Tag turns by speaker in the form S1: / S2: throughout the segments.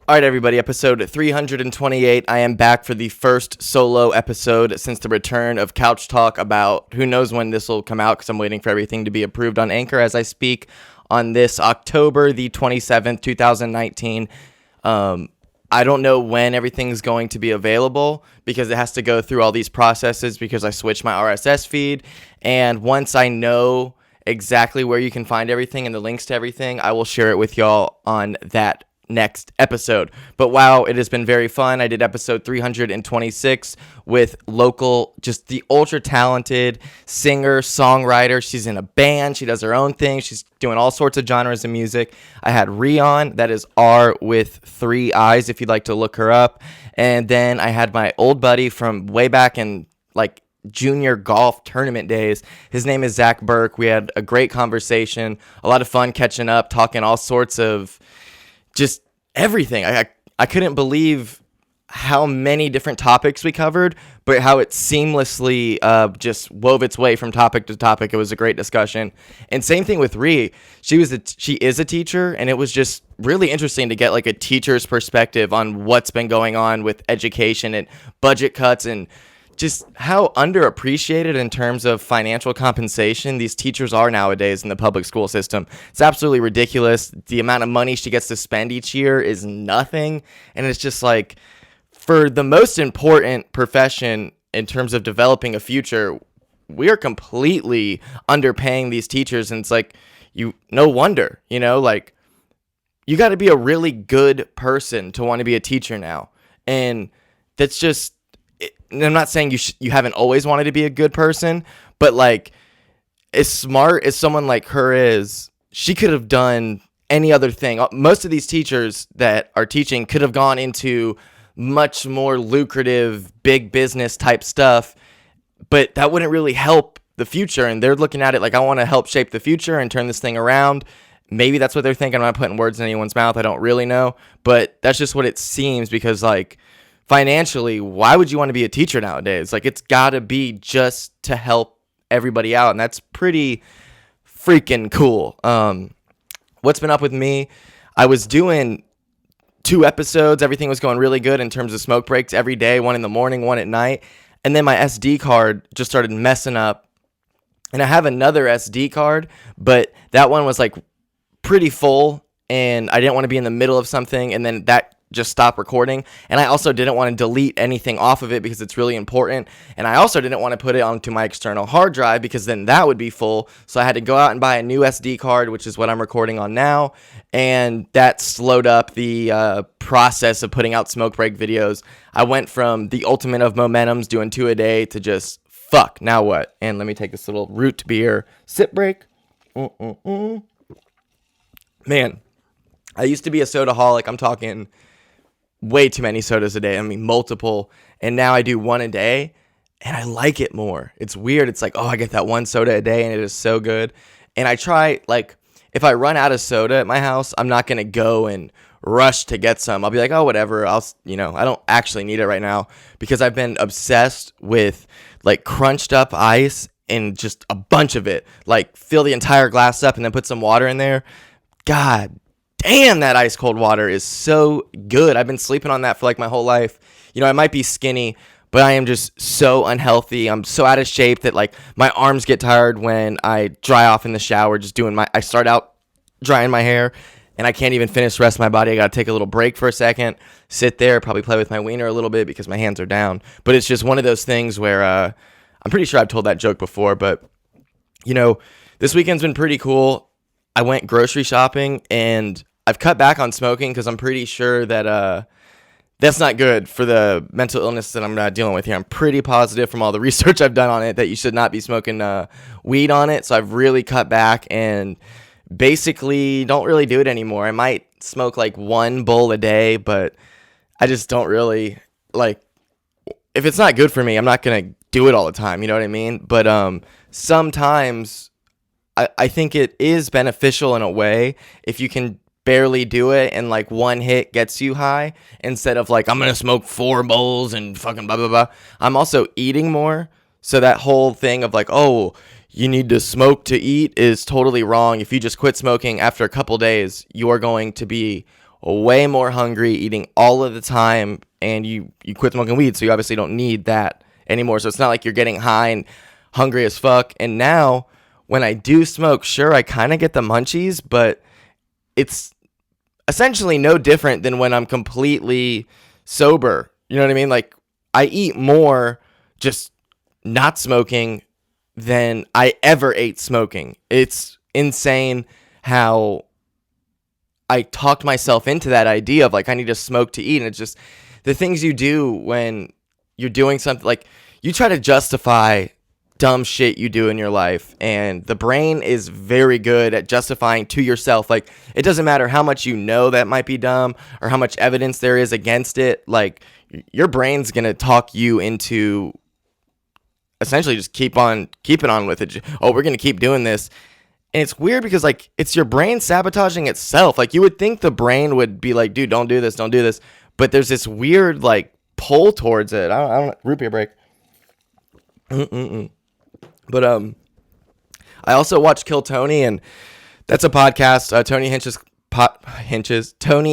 S1: All right, everybody, episode 328. I am back for the first solo episode since the return of Couch Talk. About who knows when this will come out because I'm waiting for everything to be approved on Anchor as I speak on this October the 27th, 2019. I don't know when everything's going to be available because it has to go through all these processes because I switched my RSS feed. And once I know exactly where you can find everything and the links to everything, I will share it with y'all on that next episode. But wow, it has been very fun. I did episode 326 with local, just the ultra talented singer, songwriter. She's in a band. She does her own thing. She's doing all sorts of genres of music. I had Rion, that is R with 3 I's if you'd like to look her up. And then I had my old buddy from way back in like junior golf tournament days. His name is Zach Burke. We had a great conversation, a lot of fun catching up, talking all sorts of just everything. I couldn't believe how many different topics we covered, but how it seamlessly just wove its way from topic to topic. It was a great discussion. And same thing with Ree. She is a teacher, and it was just really interesting to get like a teacher's perspective on what's been going on with education and budget cuts and just how underappreciated in terms of financial compensation these teachers are nowadays in the public school system. It's absolutely ridiculous. The amount of money she gets to spend each year is nothing. And it's just like, for the most important profession in terms of developing a future, we are completely underpaying these teachers. And it's like, no wonder, like you got to be a really good person to want to be a teacher now. And that's just, I'm not saying you haven't always wanted to be a good person, but like as smart as someone like her is, she could have done any other thing. Most of these teachers that are teaching could have gone into much more lucrative, big business type stuff, but that wouldn't really help the future. And they're looking at it like, I want to help shape the future and turn this thing around. Maybe that's what they're thinking. I'm not putting words in anyone's mouth. I don't really know, but that's just what it seems because like, financially, why would you want to be a teacher nowadays? Like, it's got to be just to help everybody out, and that's pretty freaking cool. What's been up with me? I was doing 2 episodes. Everything was going really good in terms of smoke breaks every day, 1 in the morning, 1 at night. And then my SD card just started messing up. And I have another SD card, but that one was like pretty full, and I didn't want to be in the middle of something, and then that just stop recording. And I also didn't want to delete anything off of it because it's really important. And I also didn't want to put it onto my external hard drive because then that would be full. So I had to go out and buy a new SD card, which is what I'm recording on now. And that slowed up the process of putting out smoke break videos. I went from the ultimate of momentums, doing 2 a day, to just fuck, now what? And let me take this little root beer sip break. Man, I used to be a soda-holic. I'm talking way too many sodas a day. I mean, multiple. And now I do 1 a day, and I like it more. It's weird. It's like, oh, I get that 1 soda a day, and it is so good. And I try, like, if I run out of soda at my house, I'm not going to go and rush to get some. I'll be like, oh, whatever. I don't actually need it right now because I've been obsessed with, like, crunched up ice and just a bunch of it. Like, fill the entire glass up and then put some water in there. God damn, that ice cold water is so good. I've been sleeping on that for like my whole life. I might be skinny, but I am just so unhealthy. I'm so out of shape that like my arms get tired when I dry off in the shower, I start out drying my hair and I can't even finish the rest of my body. I got to take a little break for a second, sit there, probably play with my wiener a little bit because my hands are down. But it's just one of those things where I'm pretty sure I've told that joke before, but this weekend's been pretty cool. I went grocery shopping and I've cut back on smoking because I'm pretty sure that that's not good for the mental illness that I'm dealing with here. I'm pretty positive from all the research I've done on it that you should not be smoking weed on it. So I've really cut back and basically don't really do it anymore. I might smoke like 1 bowl a day, but I just don't really like, if it's not good for me, I'm not going to do it all the time. You know what I mean? But sometimes I think it is beneficial in a way if you can barely do it and like 1 hit gets you high instead of like I'm gonna smoke 4 bowls and fucking blah blah blah. I'm also eating more, so that whole thing of like, oh, you need to smoke to eat is totally wrong. If you just quit smoking after a couple days, you are going to be way more hungry, eating all of the time, and you quit smoking weed, so you obviously don't need that anymore. So it's not like you're getting high and hungry as fuck. And now when I do smoke, sure, I kind of get the munchies, but it's essentially no different than when I'm completely sober. You know what I mean? Like, I eat more just not smoking than I ever ate smoking. It's insane how I talked myself into that idea of like, I need to smoke to eat. And it's just the things you do when you're doing something, like you try to justify dumb shit you do in your life, and the brain is very good at justifying to yourself. Like, it doesn't matter how much you know that might be dumb or how much evidence there is against it. Like, your brain's gonna talk you into essentially just keeping on with it. Oh, we're gonna keep doing this. And it's weird because, like, it's your brain sabotaging itself. Like, you would think the brain would be like, dude, don't do this, but there's this weird like pull towards it. I don't root beer break. But I also watch Kill Tony, and that's a podcast. Tony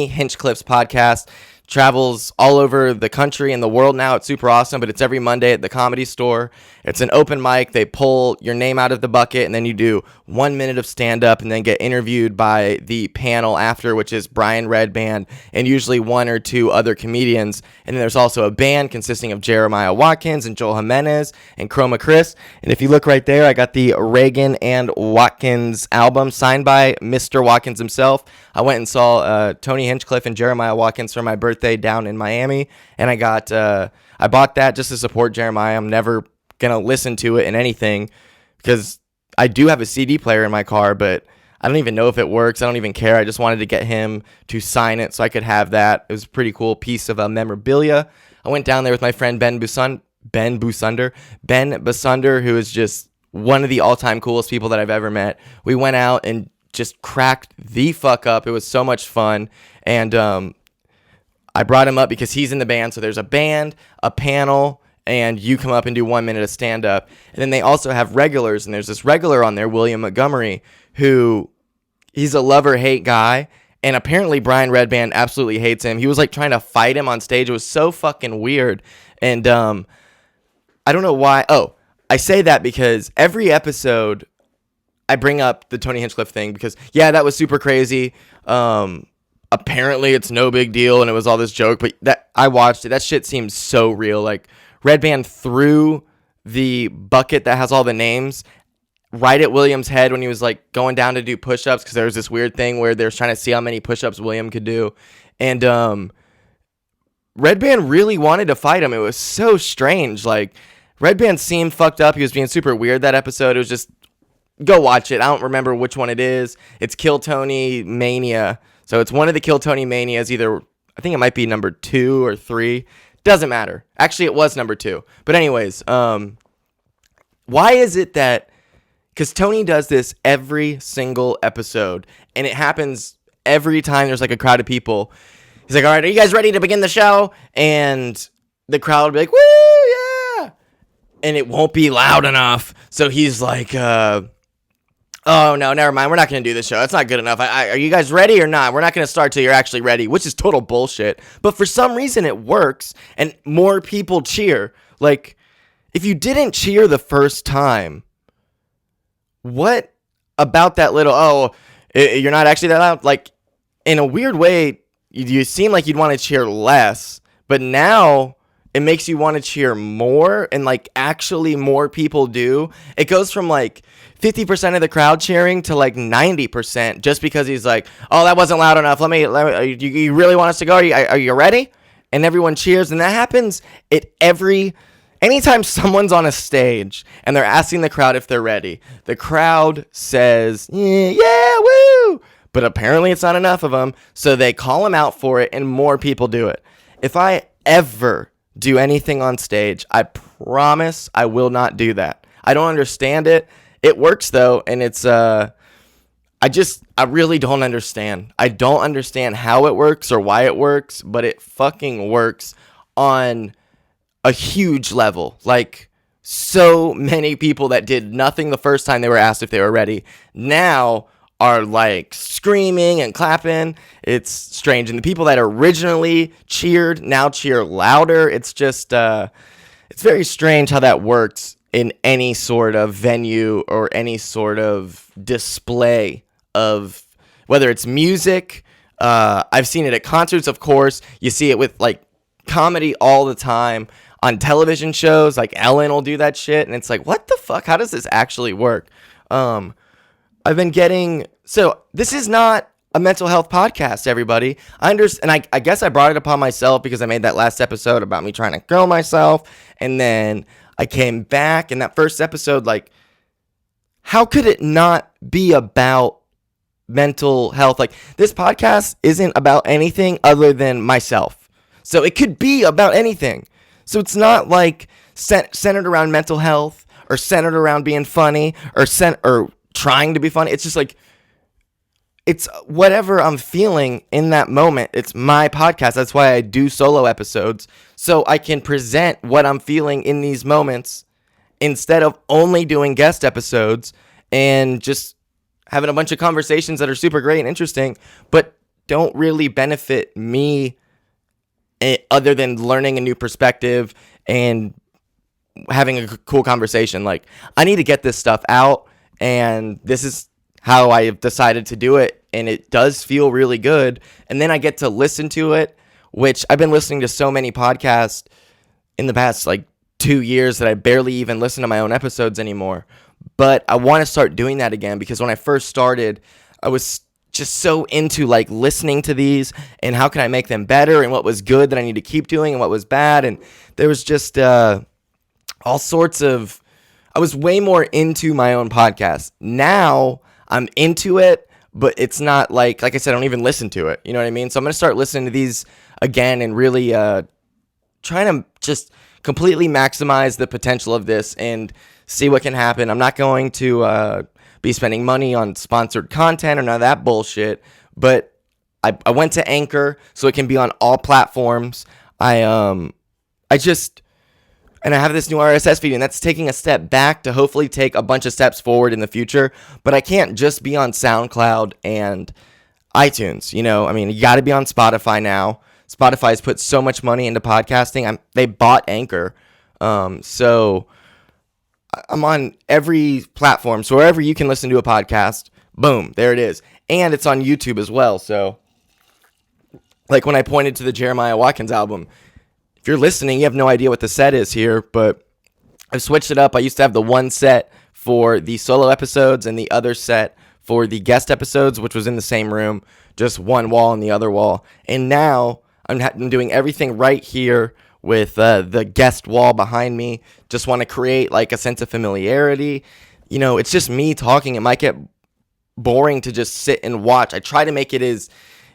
S1: Hinchcliffe's podcast travels all over the country and the world now. It's super awesome, but it's every Monday at the Comedy Store. It's an open mic. They pull your name out of the bucket, and then you do 1 minute of stand-up and then get interviewed by the panel after, which is Brian Redband and usually one or two other comedians. And then there's also a band consisting of Jeremiah Watkins and Joel Jimenez and Chroma Chris. And if you look right there, I got the Reagan and Watkins album signed by Mr. Watkins himself. I went and saw Tony Hinchcliffe and Jeremiah Watkins for my birthday down in Miami, and I bought that just to support Jeremiah. I'm never gonna listen to it in anything because I do have a CD player in my car, but I don't even know if it works. I don't even care. I just wanted to get him to sign it so I could have that. It was a pretty cool piece of memorabilia. I went down there with my friend Ben Busunder, who is just one of the all-time coolest people that I've ever met. We went out and just cracked the fuck up. It was so much fun. And I brought him up because he's in the band. So there's a band, a panel, and you come up and do 1 minute of stand-up. And then they also have regulars, and there's this regular on there, William Montgomery, who he's a love-or-hate guy. And apparently Brian Redband absolutely hates him. He was like trying to fight him on stage. It was so fucking weird. And I don't know why. Oh, I say that because every episode I bring up the Tony Hinchcliffe thing because, yeah, that was super crazy. Apparently it's no big deal and it was all this joke, but that I watched it. That shit seems so real. Like, Redband threw the bucket that has all the names right at William's head when he was like going down to do push-ups, because there was this weird thing where they were trying to see how many push-ups William could do. And Redband really wanted to fight him. It was so strange. Like, Redband seemed fucked up. He was being super weird that episode. It was just, go watch it. I don't remember which one it is. It's Kill Tony Mania. So it's one of the Kill Tony Manias, either, I think it might be number 2 or 3. Doesn't matter. Actually, it was number 2. But anyways, why is it that, because Tony does this every single episode, and it happens every time there's like a crowd of people. He's like, all right, are you guys ready to begin the show? And the crowd will be like, woo, yeah. And it won't be loud enough. So he's like, oh, no, never mind. We're not going to do this show. That's not good enough. Are you guys ready or not? We're not going to start till you're actually ready, which is total bullshit. But for some reason, it works, and more people cheer. Like, if you didn't cheer the first time, what about that little, you're not actually that loud? Like, in a weird way, you seem like you'd want to cheer less, but now it makes you want to cheer more, and like actually more people do. It goes from like 50% of the crowd cheering to like 90% just because he's like, oh, that wasn't loud enough. You really want us to go? Are you ready? And everyone cheers. And that happens at anytime someone's on a stage and they're asking the crowd if they're ready, the crowd says, yeah, woo. But apparently it's not enough of them. So they call them out for it and more people do it. If I ever do anything on stage, I promise I will not do that. I don't understand it. It works though, and it's I really don't understand. I don't understand how it works or why it works, but it fucking works on a huge level. Like, so many people that did nothing the first time they were asked if they were ready now are like screaming and clapping. It's strange. And the people that originally cheered now cheer louder. It's just, it's very strange how that works in any sort of venue or any sort of display of whether it's music. I've seen it at concerts, of course. You see it with like comedy all the time on television shows. Like Ellen will do that shit, and it's like, what the fuck? How does this actually work? I've been getting so this is not a mental health podcast, everybody. I understand, and I guess I brought it upon myself because I made that last episode about me trying to grow myself, and then I came back in that first episode. Like, how could it not be about mental health? Like, this podcast isn't about anything other than myself, so it could be about anything. So it's not like centered around mental health or centered around being funny or trying to be funny. It's just like, it's whatever I'm feeling in that moment. It's my podcast. That's why I do solo episodes, so I can present what I'm feeling in these moments instead of only doing guest episodes and just having a bunch of conversations that are super great and interesting, but don't really benefit me other than learning a new perspective and having a cool conversation. Like, I need to get this stuff out, and this is how I have decided to do it, and it does feel really good. And then I get to listen to it, which I've been listening to so many podcasts in the past like 2 years that I barely even listen to my own episodes anymore. But I want to start doing that again, because when I first started, I was just so into like listening to these and how can I make them better and what was good that I need to keep doing and what was bad. And there was just all sorts of, I was way more into my own podcast. Now I'm into it, but it's not like I said, I don't even listen to it. You know what I mean? So I'm going to start listening to these again and really trying to just completely maximize the potential of this and see what can happen. I'm not going to be spending money on sponsored content or none of that bullshit, but I went to Anchor so it can be on all platforms. And I have this new RSS feed, and that's taking a step back to hopefully take a bunch of steps forward in the future. But I can't just be on SoundCloud and iTunes. You know, I mean, you got to be on Spotify now. Spotify's put so much money into podcasting. They bought Anchor. So I'm on every platform. So wherever you can listen to a podcast, boom, there it is. And it's on YouTube as well. So, like when I pointed to the Jeremiah Watkins album, if you're listening, you have no idea what the set is here, but I've switched it up. I used to have the one set for the solo episodes and the other set for the guest episodes, which was in the same room, just one wall and the other wall. And now I'm doing everything right here with the guest wall behind me. Just want to create like a sense of familiarity. You know, it's just me talking. It might get boring to just sit and watch. I try to make it as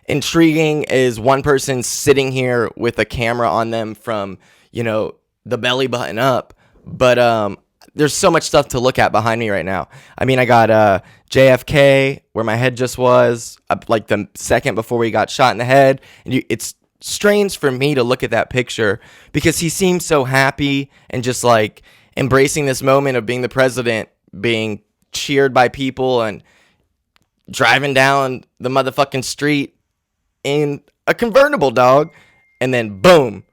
S1: intriguing as one person sitting here with a camera on them from, you know, the belly button up. But there's so much stuff to look at behind me right now. I mean, I got JFK, where my head just was, like the second before he got shot in the head. And it's strange for me to look at that picture because he seems so happy and just like embracing this moment of being the president, being cheered by people and driving down the motherfucking street in a convertible, dog. And then boom,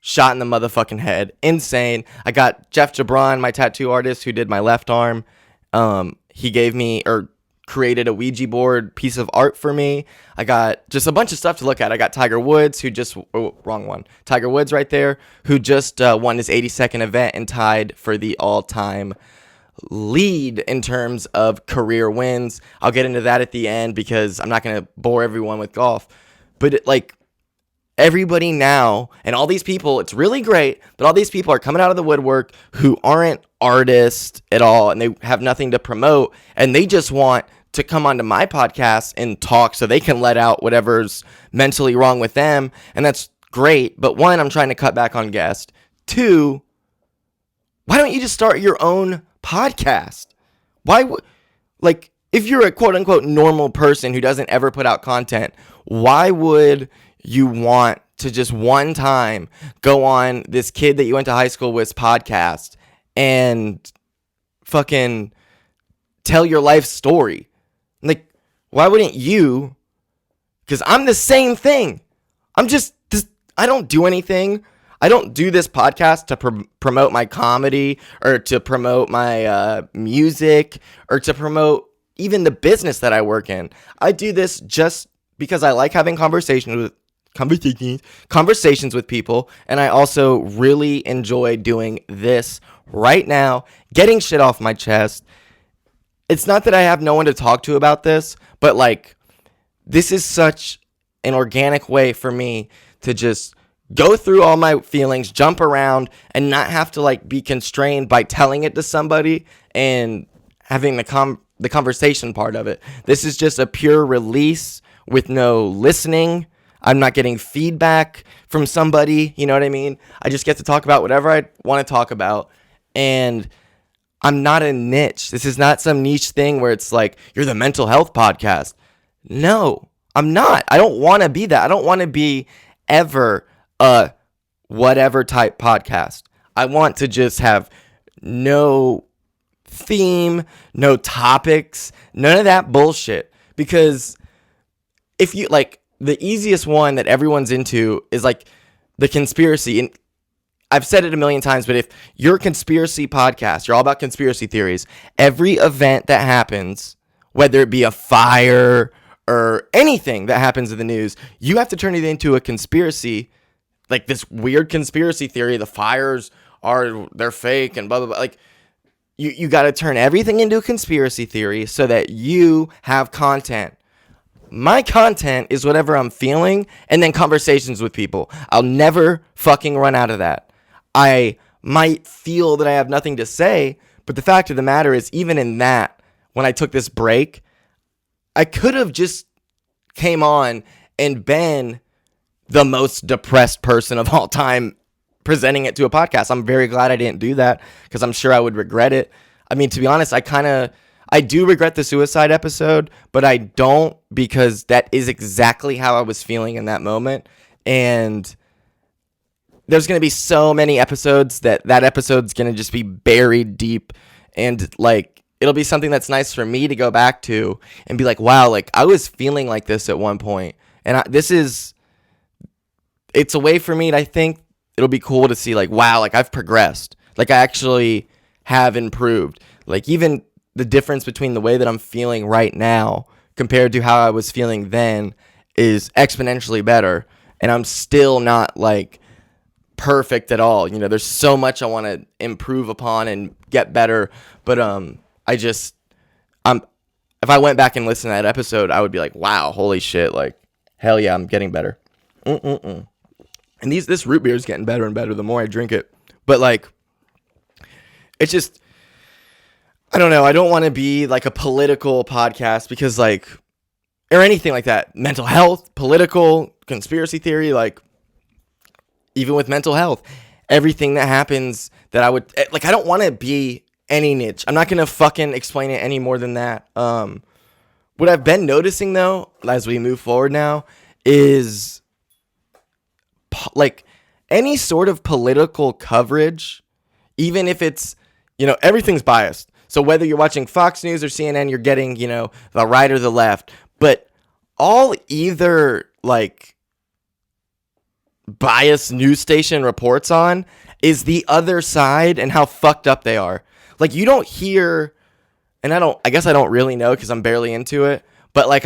S1: shot in the motherfucking head. Insane. I got Jeff Jabron, my tattoo artist who did my left arm. He gave me or created a Ouija board piece of art for me. I got just a bunch of stuff to look at. I got Tiger Woods, who just wrong one. Tiger Woods right there, who just won his 82nd event and tied for the all-time lead in terms of career wins. I'll get into that at the end because I'm not going to bore everyone with golf. But everybody now and all these people, it's really great, but all these people are coming out of the woodwork who aren't artists at all and they have nothing to promote and they just want to come onto my podcast and talk so they can let out whatever's mentally wrong with them. And that's great. But one, I'm trying to cut back on guests. Two, why don't you just start your own podcast? If you're a quote unquote normal person who doesn't ever put out content, why would you want to just one time go on this kid that you went to high school with's podcast and fucking tell your life story? Like, why wouldn't you? Because I'm the same thing. I'm just I don't do anything. I don't do this podcast to promote my comedy or to promote my music or to promote even the business that I work in. I do this just because I like having conversations with people, and I also really enjoy doing this right now, getting shit off my chest. It's not that I have no one to talk to about this, but like, this is such an organic way for me to just go through all my feelings, jump around, and not have to like be constrained by telling it to somebody and having the conversation part of it. This is just a pure release with no listening. I'm not getting feedback from somebody, you know what I mean? I just get to talk about whatever I want to talk about, and I'm not a niche. This is not some niche thing where it's like, you're the mental health podcast. No, I'm not. I don't want to be that. I don't want to be ever a whatever type podcast. I want to just have no theme, no topics, none of that bullshit. Because if you like, the easiest one that everyone's into is like the conspiracy. And I've said it a million times, but if you're a conspiracy podcast, you're all about conspiracy theories, every event that happens, whether it be a fire or anything that happens in the news, you have to turn it into a conspiracy, like this weird conspiracy theory. The fires they're fake and blah, blah, blah. Like, you got to turn everything into a conspiracy theory so that you have content. My content is whatever I'm feeling, and then conversations with people. I'll never fucking run out of that. I might feel that I have nothing to say, but the fact of the matter is, even in that, when I took this break, I could have just came on and been the most depressed person of all time presenting it to a podcast. I'm very glad I didn't do that, because I'm sure I would regret it. I mean, to be honest, I do regret the suicide episode, but I don't, because that is exactly how I was feeling in that moment. And there's going to be so many episodes that episode's going to just be buried deep. And like, it'll be something that's nice for me to go back to and be like, wow, like I was feeling like this at one point. And it's a way for me to, I think it'll be cool to see like, wow, like I've progressed. Like I actually have improved. Like even the difference between the way that I'm feeling right now compared to how I was feeling then is exponentially better. And I'm still not like perfect at all. You know, there's so much I want to improve upon and get better. But if I went back and listened to that episode, I would be like, wow, holy shit. Like, hell yeah, I'm getting better. And this root beer is getting better and better the more I drink it. But like, it's just, I don't know. I don't want to be like a political podcast because like, or anything like that. Mental health, political, conspiracy theory, like even with mental health, everything that happens that I don't want to be any niche. I'm not going to fucking explain it any more than that. What I've been noticing though, as we move forward now, is like any sort of political coverage, even if it's, everything's biased. So whether you're watching Fox News or CNN, you're getting, the right or the left. But all either, like, biased news station reports on is the other side and how fucked up they are. Like, you don't hear, and I guess I don't really know because I'm barely into it, but, like,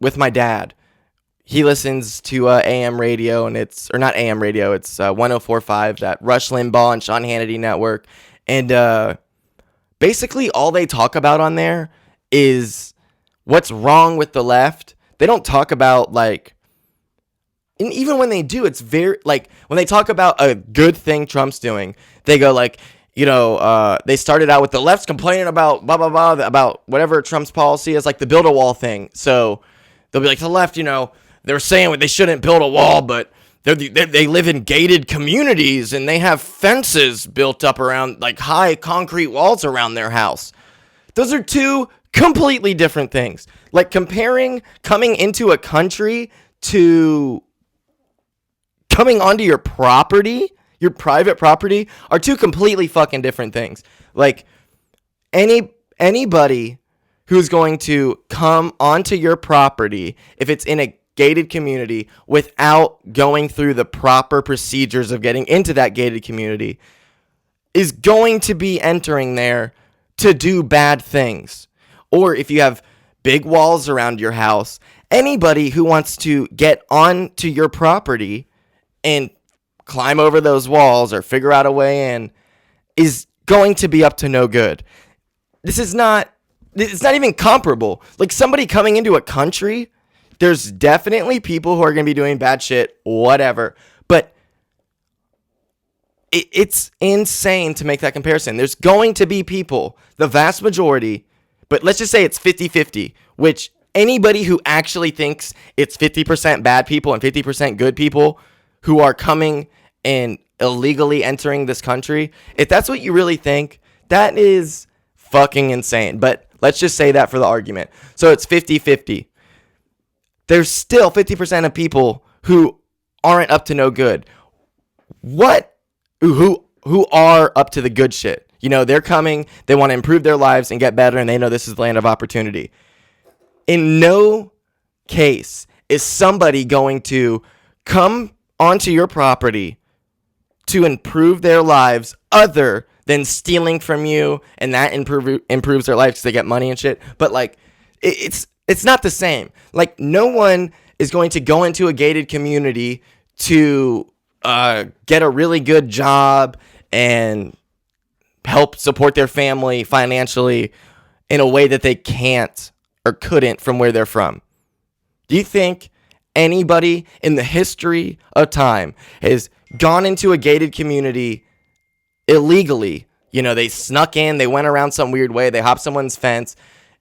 S1: with my dad, he listens to AM radio, and it's 104.5, that Rush Limbaugh and Sean Hannity network. And basically all they talk about on there is what's wrong with the left. They don't talk about, like, and even when they do, it's very, like, when they talk about a good thing Trump's doing, they go, like, they started out with the left's complaining about blah, blah, blah, about whatever Trump's policy is, like the build a wall thing. So they'll be like, the left, they're saying they shouldn't build a wall, but they live in gated communities and they have fences built up around, like, high concrete walls around their house. Those are two completely different things. Like, comparing coming into a country to coming onto your property, your private property, are two completely fucking different things. Like, anybody who's going to come onto your property if it's in a gated community without going through the proper procedures of getting into that gated community is going to be entering there to do bad things. Or if you have big walls around your house, anybody who wants to get onto your property and climb over those walls or figure out a way in is going to be up to no good. It's not even comparable. Like somebody coming into a country, there's definitely people who are going to be doing bad shit, whatever. But it's insane to make that comparison. There's going to be people, the vast majority, but let's just say it's 50-50, which anybody who actually thinks it's 50% bad people and 50% good people who are coming and illegally entering this country, if that's what you really think, that is fucking insane. But let's just say that for the argument. So it's 50-50. There's still 50% of people who aren't up to no good. Who are up to the good shit. You know, they're coming, they want to improve their lives and get better, and they know this is the land of opportunity. In no case is somebody going to come onto your property to improve their lives other than stealing from you, and that improves their life because they get money and shit. But like, it's not the same. Like, no one is going to go into a gated community to get a really good job and help support their family financially in a way that they can't or couldn't from where they're from. Do you think anybody in the history of time has gone into a gated community illegally? You know, they snuck in, they went around some weird way, they hopped someone's fence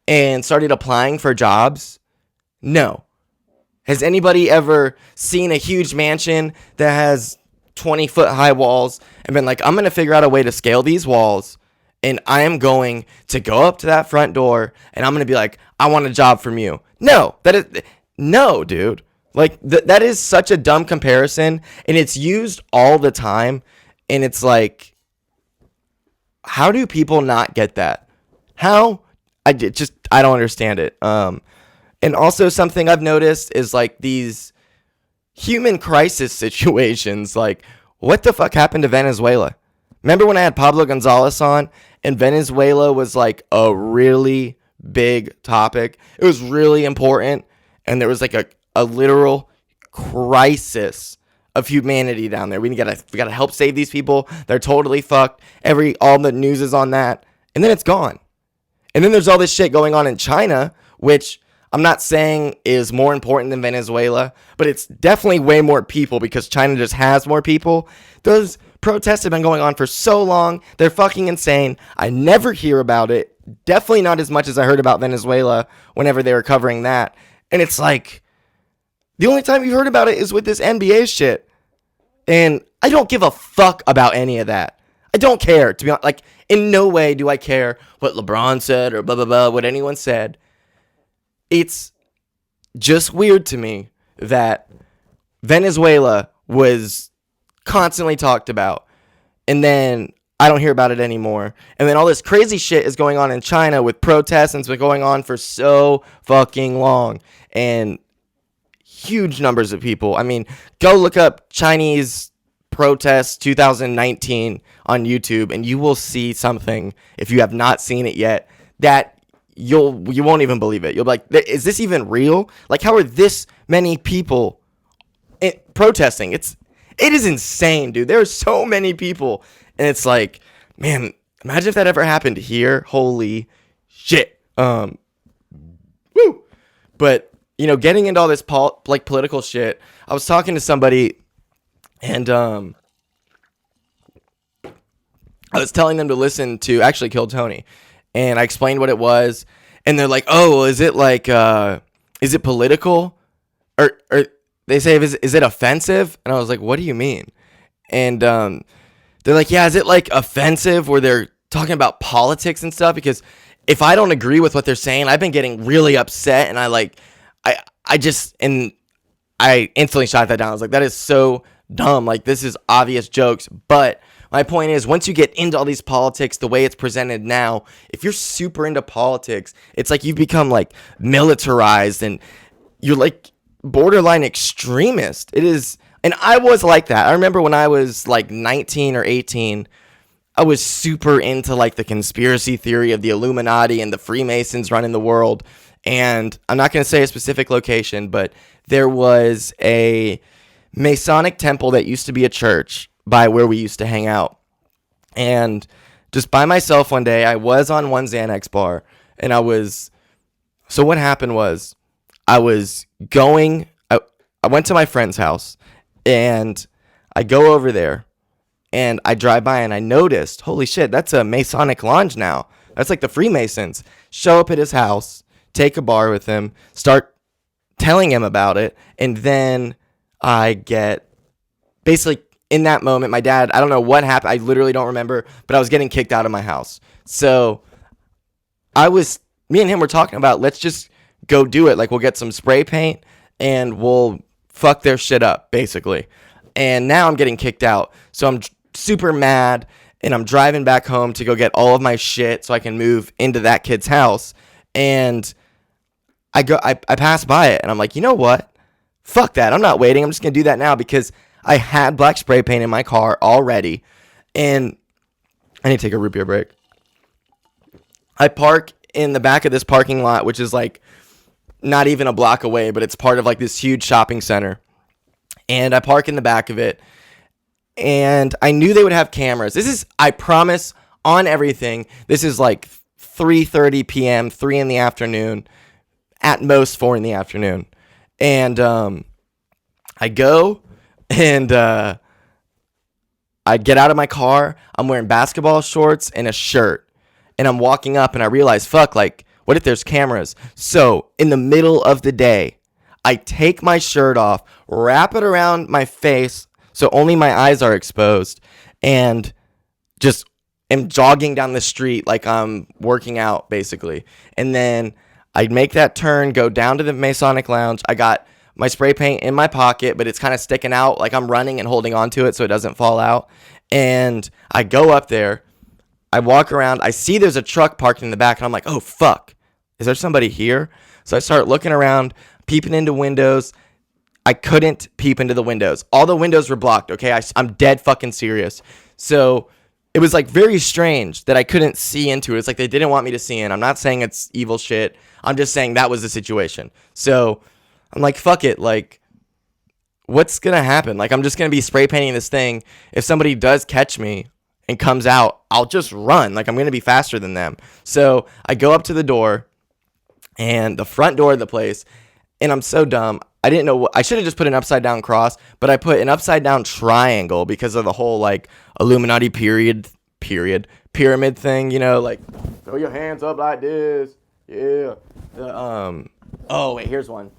S1: and started applying for jobs? No. Has anybody ever seen a huge mansion that has 20-foot high walls and been like, I'm going to figure out a way to scale these walls, and I am going to go up to that front door and I'm going to be like, I want a job from you? No, no, dude. Like, that is such a dumb comparison, and it's used all the time, and it's like, how do people not get that? How? I don't understand it. And also something I've noticed is like these human crisis situations. Like, what the fuck happened to Venezuela? Remember when I had Pablo Gonzalez on and Venezuela was like a really big topic? It was really important, and there was like a literal crisis of humanity down there. We gotta help save these people. They're totally fucked. All the news is on that, and then it's gone. And then there's all this shit going on in China, which I'm not saying is more important than Venezuela, but it's definitely way more people because China just has more people. Those protests have been going on for so long. They're fucking insane. I never hear about it. Definitely not as much as I heard about Venezuela whenever they were covering that. And it's like, the only time you heard about it is with this NBA shit. And I don't give a fuck about any of that. I don't care, to be honest. Like, in no way do I care what LeBron said or blah, blah, blah, what anyone said. It's just weird to me that Venezuela was constantly talked about, and then I don't hear about it anymore. And then all this crazy shit is going on in China with protests, and it's been going on for so fucking long. And huge numbers of people. I mean, go look up Chinese protests 2019 on YouTube, and you will see something, if you have not seen it yet, that you won't even believe it. You'll be like, is this even real? Like, how are this many people protesting? It is insane, dude. There are so many people, and it's like, man, imagine if that ever happened here. Holy shit. Woo. But, you know, getting into all this political shit, I was talking to somebody, and I was telling them to listen to actually Kill Tony, and I explained what it was, and they're like, oh, is it like, is it political? Or they say, is it offensive? And I was like, what do you mean? And they're like, yeah, is it like offensive where they're talking about politics and stuff? Because if I don't agree with what they're saying, I've been getting really upset, and I I instantly shot that down. I was like, that is so dumb. Like, this is obvious jokes. But my point is, once you get into all these politics, the way it's presented now, if you're super into politics, it's like you've become like militarized and you're like borderline extremist. It is, and I was like that. I remember when I was like 19 or 18, I was super into like the conspiracy theory of the Illuminati and the Freemasons running the world. And I'm not going to say a specific location, but there was a Masonic temple that used to be a church by where we used to hang out. And just by myself one day, I was on one Xanax bar, and so what happened was I went to my friend's house, and I go over there, and I drive by, and I noticed, holy shit, that's a Masonic lodge now. That's like the Freemasons. Show up at his house, take a bar with him, start telling him about it, and then I get basically in that moment, my dad, I don't know what happened. I literally don't remember, but I was getting kicked out of my house. So me and him were talking about, let's just go do it. Like, we'll get some spray paint and we'll fuck their shit up, basically. And now I'm getting kicked out. So I'm super mad, and I'm driving back home to go get all of my shit so I can move into that kid's house. And I pass by it, and I'm like, you know what? Fuck that. I'm not waiting. I'm just going to do that now, because I had black spray paint in my car already, and I need to take a root beer break. I park in the back of this parking lot, which is like not even a block away, but it's part of like this huge shopping center. And I park in the back of it, and I knew they would have cameras. This is, I promise on everything, this is like 3:30 p.m., 3 in the afternoon, at most 4 in the afternoon. And I go, and I get out of my car. I'm wearing basketball shorts and a shirt. And I'm walking up, and I realize, fuck, like, what if there's cameras? So in the middle of the day, I take my shirt off, wrap it around my face so only my eyes are exposed, and just am jogging down the street like I'm working out, basically. And then I make that turn, go down to the Masonic Lounge. I got my spray paint in my pocket, but it's kind of sticking out like I'm running and holding on to it so it doesn't fall out. And I go up there. I walk around. I see there's a truck parked in the back, and I'm like, oh, fuck. Is there somebody here? So I start looking around, peeping into windows. I couldn't peep into the windows. All the windows were blocked, okay? I'm dead fucking serious. So it was like very strange that I couldn't see into it. It's like they didn't want me to see in. I'm not saying it's evil shit. I'm just saying that was the situation. So I'm like, fuck it. Like, what's going to happen? Like, I'm just going to be spray painting this thing. If somebody does catch me and comes out, I'll just run. Like, I'm going to be faster than them. So I go up to the door, and the front door of the place, and I'm so dumb. I didn't know I should have just put an upside down cross, but I put an upside down triangle because of the whole like Illuminati pyramid thing, you know, like throw your hands up like this. Yeah. Oh wait, here's one.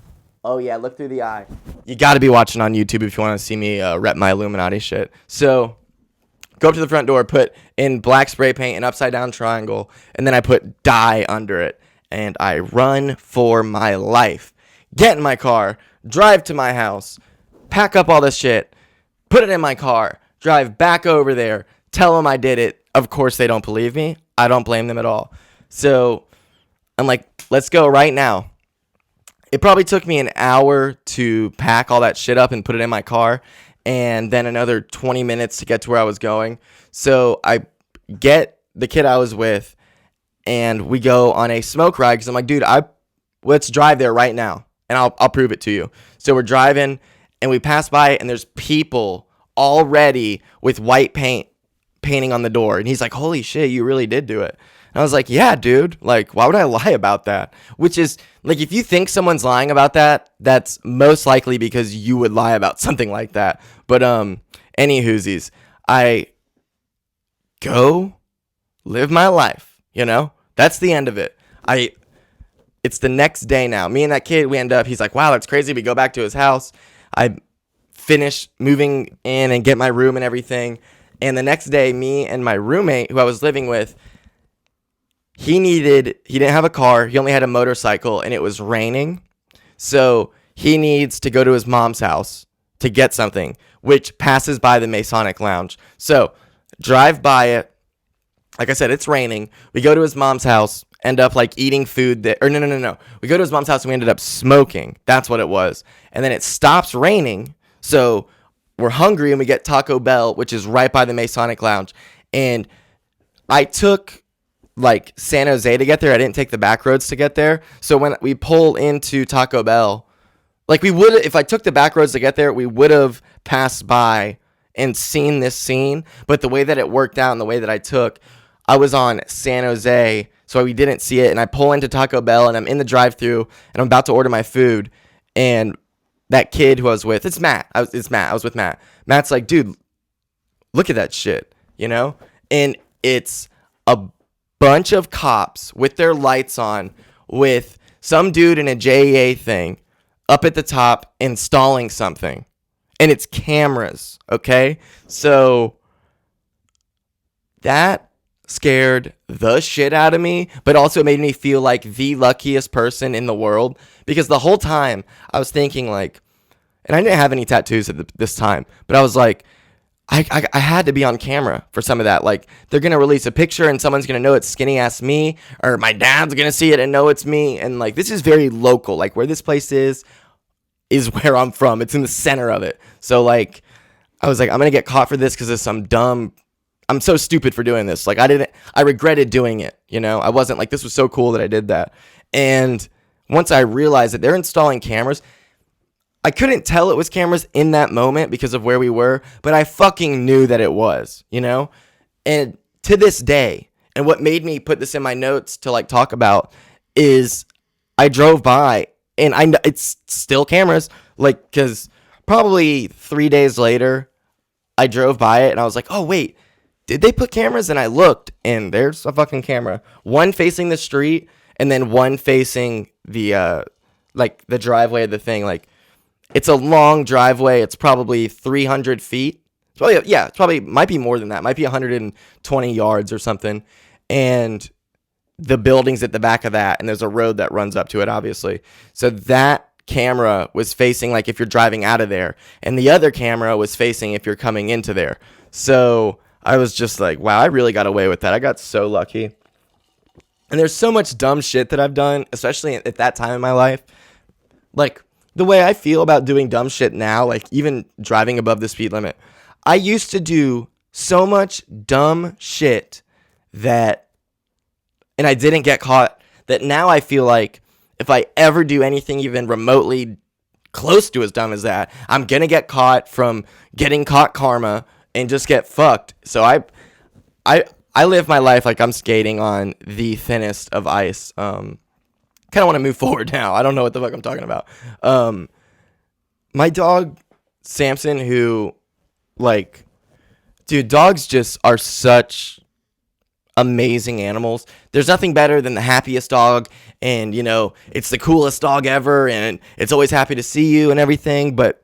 S1: Oh yeah, look through the eye. You got to be watching on YouTube if you want to see me rep my Illuminati shit. So go up to the front door, put in black spray paint an upside down triangle, and then I put die under it, and I run for my life. Get in my car, drive to my house, pack up all this shit, put it in my car, drive back over there, tell them I did it. Of course, they don't believe me. I don't blame them at all. So I'm like, let's go right now. It probably took me an hour to pack all that shit up and put it in my car, and then another 20 minutes to get to where I was going. So I get the kid I was with, and we go on a smoke ride because I'm like, dude, let's drive there right now. And I'll prove it to you. So we're driving, and we pass by it, and there's people already with white painting on the door. And he's like, holy shit, you really did do it. And I was like, yeah, dude. Like, why would I lie about that? Which is, like, if you think someone's lying about that, that's most likely because you would lie about something like that. But any whoosies, I go live my life, you know? That's the end of it. It's the next day now. Me and that kid, we end up, he's like, wow, that's crazy. We go back to his house. I finish moving in and get my room and everything. And the next day, me and my roommate, who I was living with, he didn't have a car. He only had a motorcycle, and it was raining. So he needs to go to his mom's house to get something, which passes by the Masonic Lounge. So drive by it. Like I said, it's raining. We go to his mom's house, end up like eating food that, or no. We go to his mom's house and we ended up smoking. That's what it was. And then it stops raining. So we're hungry and we get Taco Bell, which is right by the Masonic Lounge. And I took like San Jose to get there. I didn't take the back roads to get there. So when we pull into Taco Bell, like we would, if I took the back roads to get there, we would have passed by and seen this scene. But the way that it worked out and the way that I was on San Jose, so we didn't see it. And I pull into Taco Bell and I'm in the drive-thru and I'm about to order my food. And that kid who I was with, it's Matt. I was with Matt. Matt's like, dude, look at that shit, you know? And it's a bunch of cops with their lights on with some dude in a JEA thing up at the top installing something. And it's cameras, okay? So that scared the shit out of me, but also made me feel like the luckiest person in the world, because the whole time I was thinking like, and I didn't have any tattoos at this time, but I was like, I had to be on camera for some of that. Like, they're going to release a picture and someone's going to know it's skinny ass me, or my dad's going to see it and know it's me. And like, this is very local. Like, where this place is where I'm from. It's in the center of it. So like, I was like, I'm going to get caught for this because of some dumb, I'm so stupid for doing this. Like, I regretted doing it. You know, I wasn't like, this was so cool that I did that. And once I realized that they're installing cameras, I couldn't tell it was cameras in that moment because of where we were, but I fucking knew that it was, you know? And to this day, and what made me put this in my notes to like talk about is I drove by and it's still cameras, like, cause probably 3 days later, I drove by it and I was like, oh wait, did they put cameras? And I looked and there's a fucking camera, one facing the street and then one facing the, like the driveway of the thing. Like, it's a long driveway. It's probably 300 feet. It's probably might be more than that. Might be 120 yards or something. And the building's at the back of that. And there's a road that runs up to it, obviously. So that camera was facing like if you're driving out of there. And the other camera was facing if you're coming into there. So I was just like, wow, I really got away with that. I got so lucky. And there's so much dumb shit that I've done, especially at that time in my life. Like, the way I feel about doing dumb shit now, like even driving above the speed limit, I used to do so much dumb shit that, and I didn't get caught, that now I feel like if I ever do anything even remotely close to as dumb as that, I'm going to get caught from getting caught karma and just get fucked. So I live my life like I'm skating on the thinnest of ice. Kind of want to move forward now. I don't know what the fuck I'm talking about. My dog Samson, who, like, dude, dogs just are such amazing animals. There's nothing better than the happiest dog, and you know, it's the coolest dog ever, and it's always happy to see you and everything. But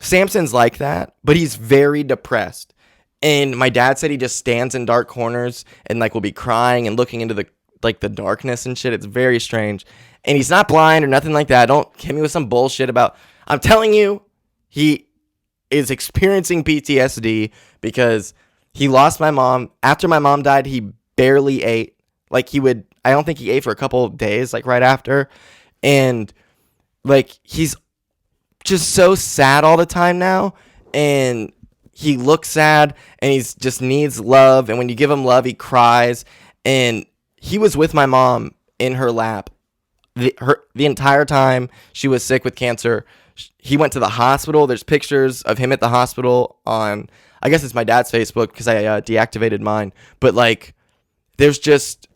S1: Samson's like that, but he's very depressed. And my dad said he just stands in dark corners and like will be crying and looking into the darkness and shit. It's very strange. And he's not blind or nothing like that. Don't hit me with some bullshit about, I'm telling you, he is experiencing PTSD because he lost my mom. After my mom died, he barely ate. Like I don't think he ate for a couple of days, like right after. And like, he's just so sad all the time now. And he looks sad and he's just needs love. And when you give him love, he cries. And he was with my mom in her lap the entire time she was sick with cancer. He went to the hospital. There's pictures of him at the hospital on, I guess it's my dad's Facebook because I deactivated mine. But like, there's just,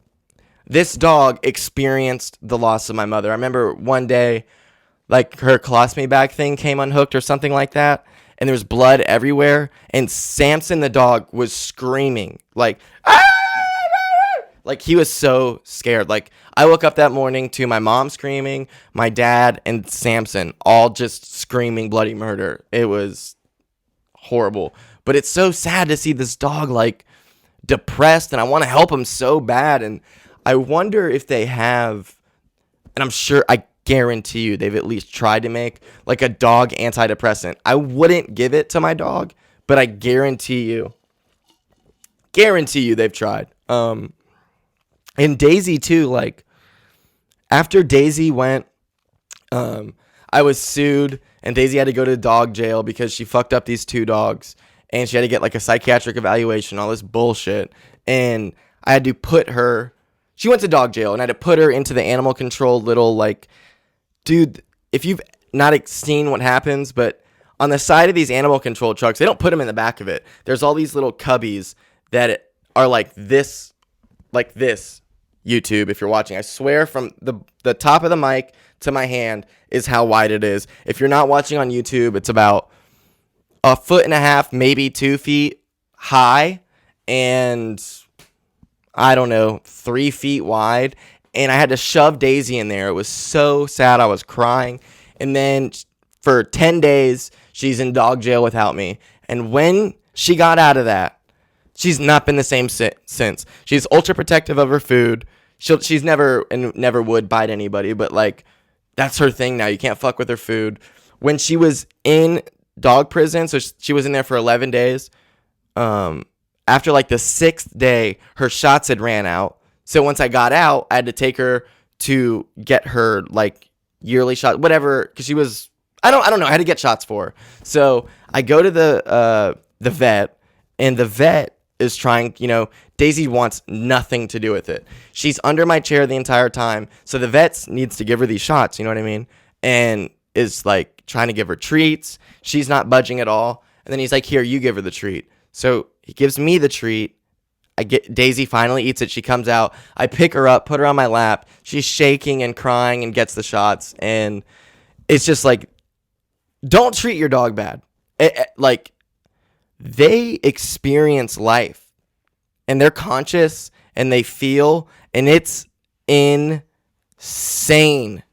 S1: this dog experienced the loss of my mother. I remember one day, like her colostomy bag thing came unhooked or something like that. And there was blood everywhere. And Samson, the dog, was screaming like, ah! Like, he was so scared. Like, I woke up that morning to my mom screaming, my dad, and Samson all just screaming bloody murder. It was horrible. But it's so sad to see this dog, like, depressed, and I want to help him so bad. And I wonder if they have, and I'm sure, I guarantee you they've at least tried to make like a dog antidepressant. I wouldn't give it to my dog, but I guarantee you they've tried. And Daisy too, like after Daisy went, I was sued, and Daisy had to go to dog jail because she fucked up these 2 dogs, and she had to get like a psychiatric evaluation, all this bullshit. And I had to put her, she went to dog jail, and I had to put her into the animal control little like, dude, if you've not seen what happens, but on the side of these animal control trucks, they don't put them in the back of it. There's all these little cubbies that are like this, YouTube, if you're watching. I swear from the top of the mic to my hand is how wide it is. If you're not watching on YouTube, it's about 1.5 feet, maybe 2 feet high, and I don't know, 3 feet wide. And I had to shove Daisy in there. It was so sad. I was crying. And then for 10 days, she's in dog jail without me. And when she got out of that, she's not been the same since. She's ultra protective of her food. She's never and never would bite anybody, but like that's her thing now. You can't fuck with her food. When she was in dog prison, so she was in there for 11 days. After like the 6th day, her shots had ran out. So once I got out, I had to take her to get her like yearly shot, whatever, because she was I don't know. I had to get shots for her. So I go to the vet, and the vet is trying, Daisy wants nothing to do with it. She's under my chair the entire time. So the vet needs to give her these shots, you know what I mean? And is like trying to give her treats. She's not budging at all. And then he's like, here, you give her the treat. So he gives me the treat. Daisy finally eats it. She comes out. I pick her up, put her on my lap. She's shaking and crying and gets the shots. And it's just like, don't treat your dog bad. Like, they experience life, and they're conscious, and they feel, and it's insane,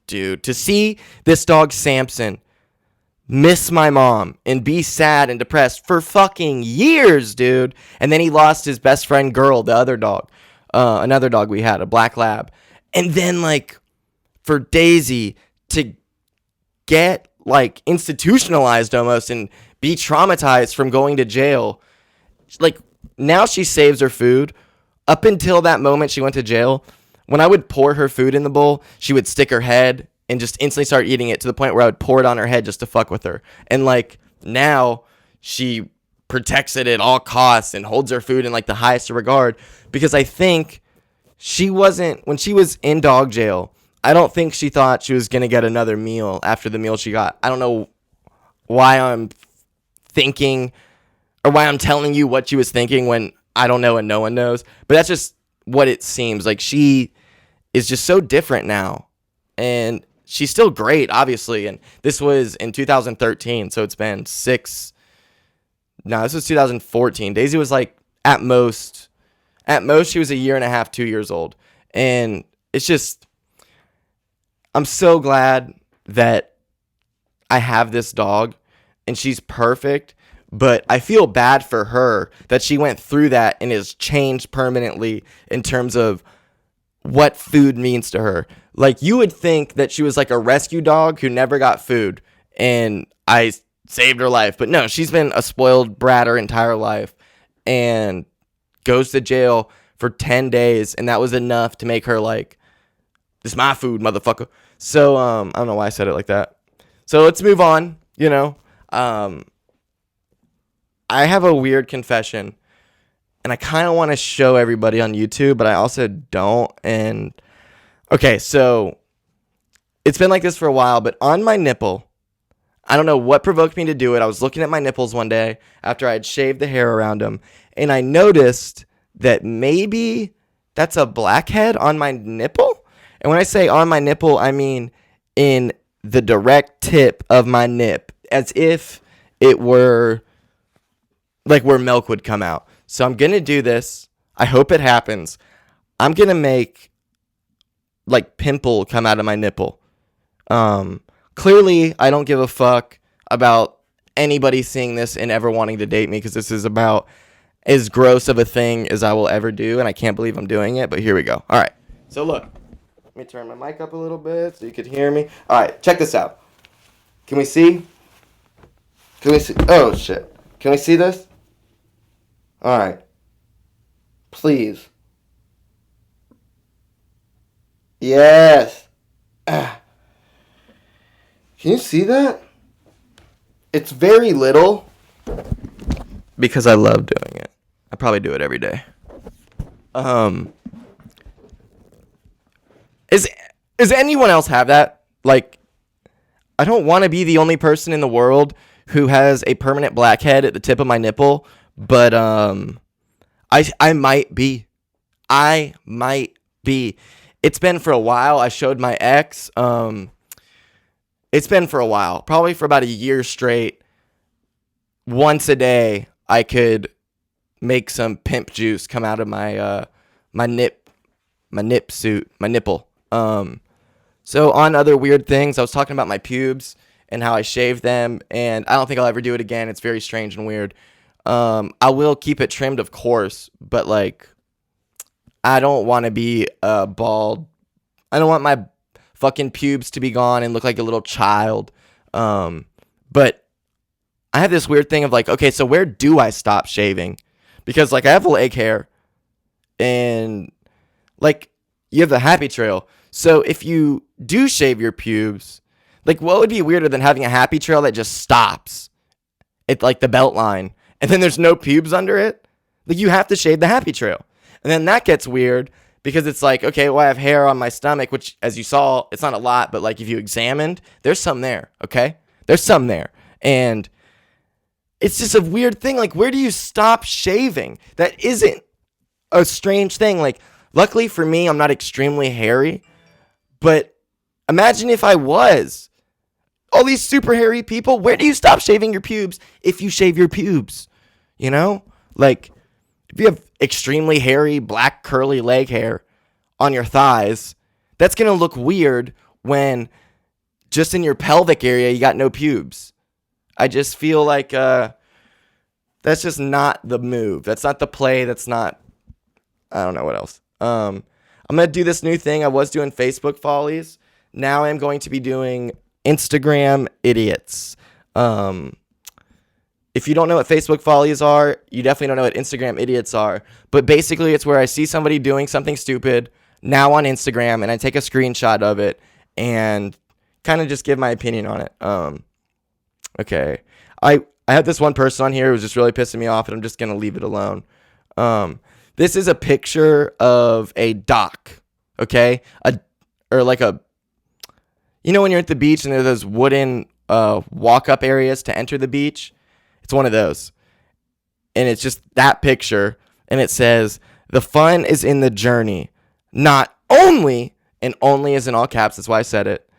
S1: dude. To see this dog, Samson, miss my mom and be sad and depressed for fucking years, dude. And then he lost his best friend, Girl, the other dog, another dog we had, a black lab. And then, like, for Daisy to get, like, institutionalized almost and be traumatized from going to jail. Like, now she saves her food. Up until that moment she went to jail, when I would pour her food in the bowl, she would stick her head and just instantly start eating it, to the point where I would pour it on her head just to fuck with her. And like, now she protects it at all costs and holds her food in like the highest regard, because I think when she was in dog jail, I don't think she thought she was going to get another meal after the meal she got. I don't know why I'm thinking, or why I'm telling you what she was thinking when I don't know and no one knows, but that's just what it seems like. She is just so different now, and she's still great, obviously. And this was in 2013, so it's been this was 2014. Daisy was like at most she was 1.5 years, 2 years old. And it's just, I'm so glad that I have this dog and she's perfect, but I feel bad for her that she went through that and is changed permanently in terms of what food means to her. Like, you would think that she was like a rescue dog who never got food and I saved her life. But no, she's been a spoiled brat her entire life and goes to jail for 10 days. And that was enough to make her like, this is my food, motherfucker. So, I don't know why I said it like that. So let's move on, I have a weird confession, and I kind of want to show everybody on YouTube, but I also don't. And okay, so it's been like this for a while, but on my nipple, I don't know what provoked me to do it. I was looking at my nipples one day after I had shaved the hair around them, and I noticed that maybe that's a blackhead on my nipple. And when I say on my nipple, I mean in the direct tip of my nip, as if it were like where milk would come out. So I'm going to do this. I hope it happens. I'm going to make like pimple come out of my nipple. Clearly, I don't give a fuck about anybody seeing this and ever wanting to date me, because this is about as gross of a thing as I will ever do, and I can't believe I'm doing it, but here we go. All right. So look. Let me turn my mic up a little bit so you could hear me. All right, check this out. Can we see? Can we see? Oh, shit. Can we see this? All right. Please. Yes. Ah. Can you see that? It's very little. Because I love doing it. I probably do it every day. Is anyone else have that? Like, I don't want to be the only person in the world who has a permanent blackhead at the tip of my nipple, but I might be. I might be. It's been for a while. I showed my ex. It's been for a while. Probably for about a year straight. Once a day, I could make some pimp juice come out of my nipple. So on other weird things, I was talking about my pubes and how I shaved them, and I don't think I'll ever do it again. It's very strange and weird. I will keep it trimmed, of course, but like, I don't want to be bald. I don't want my fucking pubes to be gone and look like a little child. But I have this weird thing of like, okay, so where do I stop shaving? Because like I have leg hair, and like you have the happy trail. So if you do shave your pubes, like what would be weirder than having a happy trail that just stops at like the belt line and then there's no pubes under it? Like you have to shave the happy trail. And then that gets weird because it's like, okay, well I have hair on my stomach, which as you saw, it's not a lot, but like if you examined, there's some there, okay? There's some there. And it's just a weird thing. Like where do you stop shaving? That isn't a strange thing. Like luckily for me, I'm not extremely hairy. But imagine if I was. All these super hairy people, where do you stop shaving your pubes if you shave your pubes? You know? Like, if you have extremely hairy, black, curly leg hair on your thighs, that's going to look weird when just in your pelvic area you got no pubes. I just feel like that's just not the move. That's not the play. That's not, I don't know what else. I'm going to do this new thing. I was doing Facebook follies. Now I'm going to be doing Instagram idiots. If you don't know what Facebook follies are, you definitely don't know what Instagram idiots are. But basically, it's where I see somebody doing something stupid now on Instagram, and I take a screenshot of it and kind of just give my opinion on it. Okay. I had this one person on here who was just really pissing me off, and I'm just going to leave it alone. This is a picture of a dock, okay? You know when you're at the beach and there's those wooden walk-up areas to enter the beach? It's one of those. And it's just that picture, and it says, the fun is in the journey, not only, and only is in all caps, that's why I said it,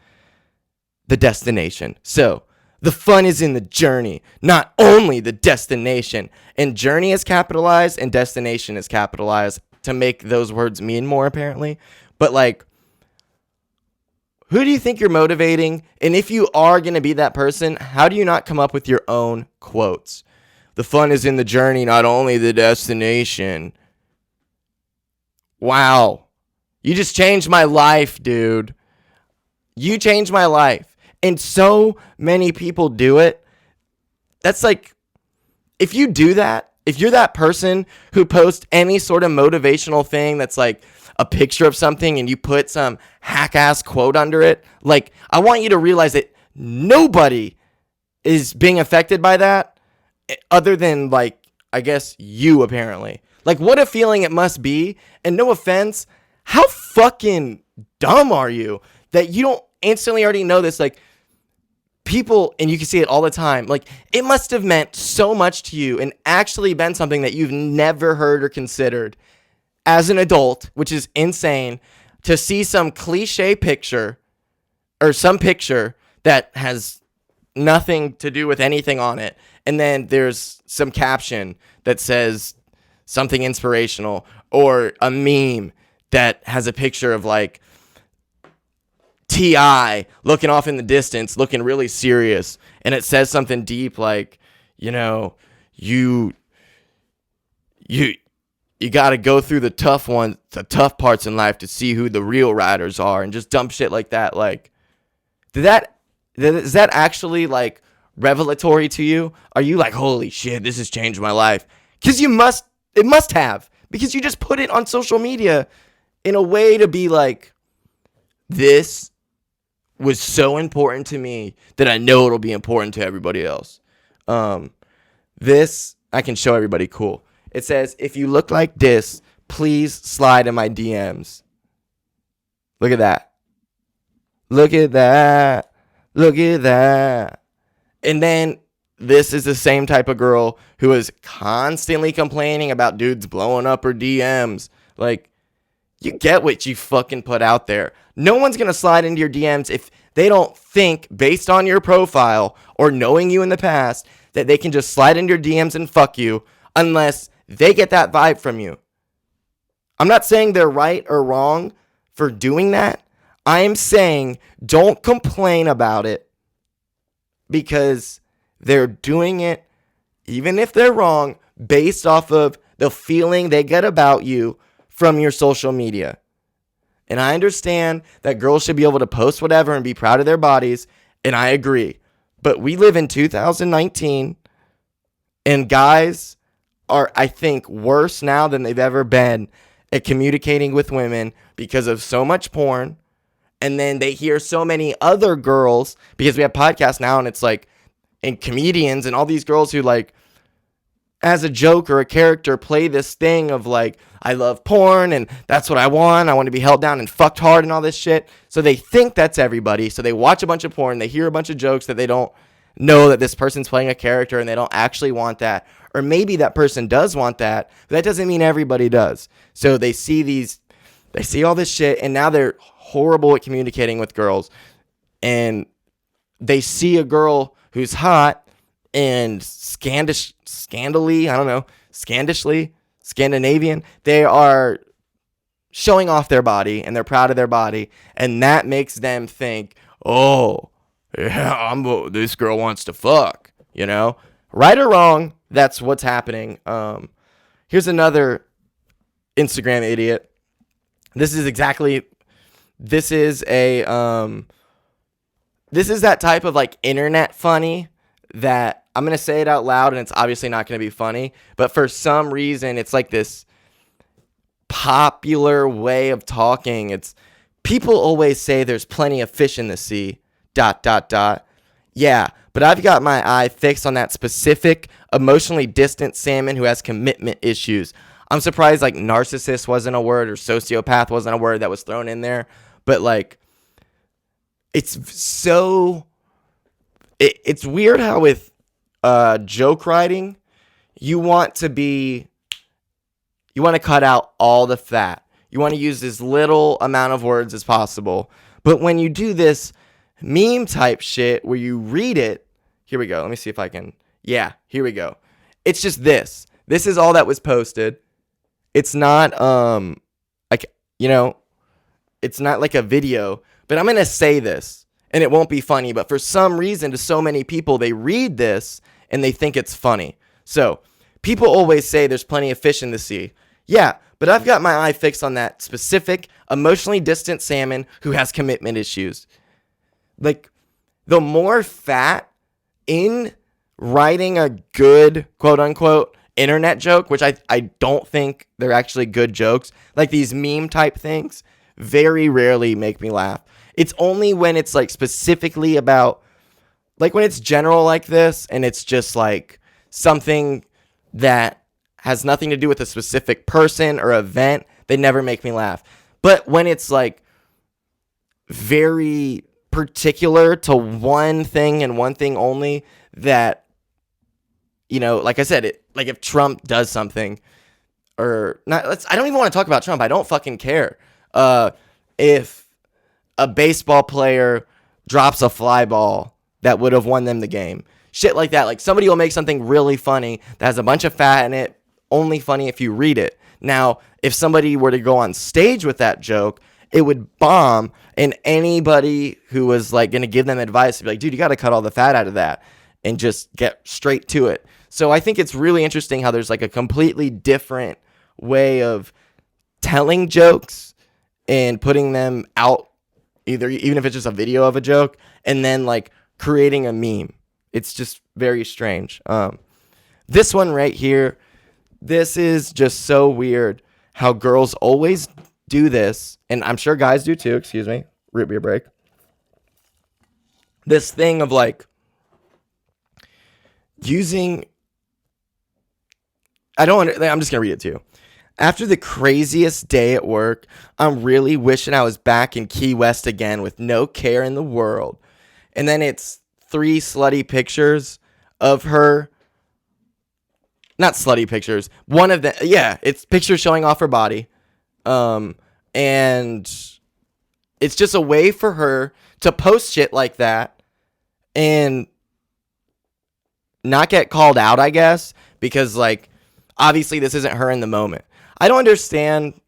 S1: the destination. So, the fun is in the journey, not only the destination. And journey is capitalized and destination is capitalized to make those words mean more, apparently. But, like, who do you think you're motivating? And if you are going to be that person, how do you not come up with your own quotes? The fun is in the journey, not only the destination. Wow. You just changed my life, dude. You changed my life. And so many people do it. That's like, if you do that, if you're that person who posts any sort of motivational thing that's like a picture of something and you put some hack-ass quote under it, like, I want you to realize that nobody is being affected by that other than, like, I guess you, apparently. Like, what a feeling it must be. And no offense, how fucking dumb are you that you don't instantly already know this? Like, people, and you can see it all the time, like, it must have meant so much to you and actually been something that you've never heard or considered as an adult, which is insane, to see some cliche picture or some picture that has nothing to do with anything on it, and then there's some caption that says something inspirational, or a meme that has a picture of, like, T.I. looking off in the distance, looking really serious, and it says something deep like, you know, you you got to go through the tough parts in life to see who the real riders are, and just dumb shit like that. Like, is that actually like revelatory to you? Are you like, holy shit, this has changed my life? Because it must have, because you just put it on social media in a way to be like, this was so important to me that I know it'll be important to everybody else. This, I can show everybody. Cool. It says, if you look like this, please slide in my DMs. Look at that. Look at that. Look at that. And then this is the same type of girl who is constantly complaining about dudes blowing up her DMs. Like, you get what you fucking put out there. No one's going to slide into your DMs if they don't think, based on your profile or knowing you in the past, that they can just slide into your DMs and fuck you, unless they get that vibe from you. I'm not saying they're right or wrong for doing that. I'm saying don't complain about it, because they're doing it, even if they're wrong, based off of the feeling they get about you from your social media. And I understand that girls should be able to post whatever and be proud of their bodies, and I agree. But we live in 2019, and guys are, I think, worse now than they've ever been at communicating with women because of so much porn. And then they hear so many other girls, because we have podcasts now, and it's like, and comedians and all these girls who, like, as a joke or a character, play this thing of like, I love porn and that's what I want. I want to be held down and fucked hard and all this shit. So they think that's everybody. So they watch a bunch of porn. They hear a bunch of jokes that they don't know that this person's playing a character, and they don't actually want that. Or maybe that person does want that, but that doesn't mean everybody does. So they see all this shit, and now they're horrible at communicating with girls. And they see a girl who's hot and Scandinavian. They are showing off their body, and they're proud of their body, and that makes them think, oh, yeah, this girl wants to fuck, you know? Right or wrong, that's what's happening. Here's another Instagram idiot. This is that type of like internet funny that I'm going to say it out loud, and it's obviously not going to be funny, but for some reason it's like this popular way of talking. It's people always say there's plenty of fish in the sea, ... Yeah, but I've got my eye fixed on that specific emotionally distant salmon who has commitment issues. I'm surprised like narcissist wasn't a word, or sociopath wasn't a word that was thrown in there, but like, it's weird how with joke writing, you want to cut out all the fat. You want to use as little amount of words as possible. But when you do this meme type shit where you read it, here we go. Let me see if I can. Yeah, here we go. It's just this. This is all that was posted. It's not it's not like a video, but I'm going to say this and it won't be funny, but for some reason to so many people, they read this and they think it's funny. So, people always say there's plenty of fish in the sea. Yeah, but I've got my eye fixed on that specific emotionally distant salmon who has commitment issues. Like, the more fat in writing a good, quote unquote, internet joke, which I don't think they're actually good jokes, like these meme type things, very rarely make me laugh. It's only when it's like specifically about, like when it's general like this and it's just like something that has nothing to do with a specific person or event, they never make me laugh. But when it's like very particular to one thing and one thing only, that, you know, like I said, like if Trump does something, or not, I don't even want to talk about Trump. I don't fucking care. If a baseball player drops a fly ball that would have won them the game, shit like that. Like somebody will make something really funny that has a bunch of fat in it, only funny if you read it. Now, if somebody were to go on stage with that joke, it would bomb, and anybody who was like going to give them advice would be like, dude, you got to cut all the fat out of that and just get straight to it. So I think it's really interesting how there's like a completely different way of telling jokes and putting them out, even if it's just a video of a joke, and then like creating a meme. It's just very strange. This one right here, this is just so weird how girls always do this, and I'm sure guys do too. Excuse me, root beer break. This thing of like using, I'm just gonna read it to you. After the craziest day at work, I'm really wishing I was back in Key West again with no care in the world. And then it's 3 slutty pictures of her. Not slutty pictures. One of them, yeah, it's pictures showing off her body. And it's just a way for her to post shit like that and not get called out, I guess, because like obviously this isn't her in the moment. I don't understand.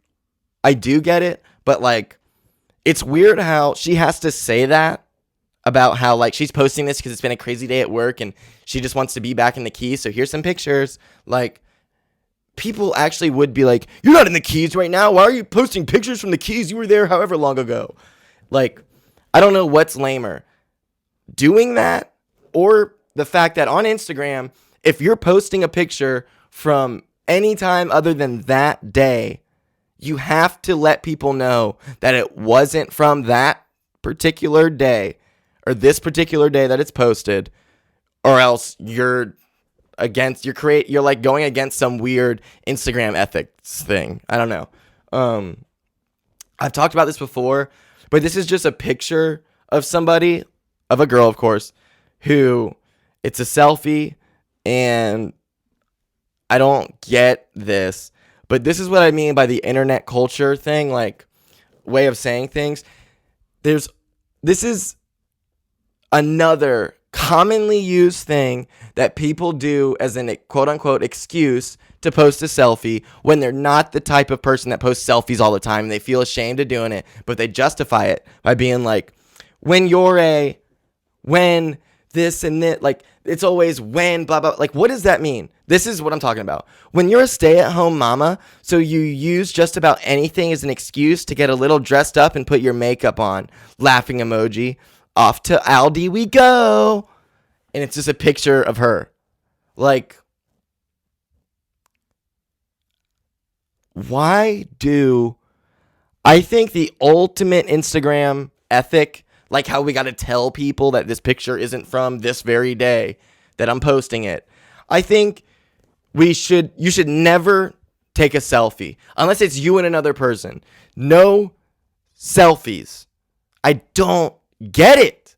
S1: I do get it, but like it's weird how she has to say that about how like she's posting this because it's been a crazy day at work and she just wants to be back in the Keys. So here's some pictures. Like people actually would be like, you're not in the Keys right now. Why are you posting pictures from the Keys? You were there however long ago. Like, I don't know what's lamer, doing that or the fact that on Instagram, if you're posting a picture from any time other than that day, you have to let people know that it wasn't from that particular day or this particular day that it's posted, or else you're like going against some weird Instagram ethics thing. I don't know. I've talked about this before, but this is just a picture of somebody, of a girl, of course, who it's a selfie, and I don't get this, but this is what I mean by the internet culture thing, like way of saying things. This is another commonly used thing that people do as an quote unquote excuse to post a selfie when they're not the type of person that posts selfies all the time and they feel ashamed of doing it, but they justify it by being like, when this and that, like it's always when blah blah. Like, what does that mean? This is what I'm talking about. When you're a stay-at-home mama, so you use just about anything as an excuse to get a little dressed up and put your makeup on. Laughing emoji. Off to Aldi we go. And it's just a picture of her. Like, why do I think the ultimate Instagram ethic, like how we got to tell people that this picture isn't from this very day that I'm posting it. I think you should never take a selfie unless it's you and another person. No selfies. I don't get it.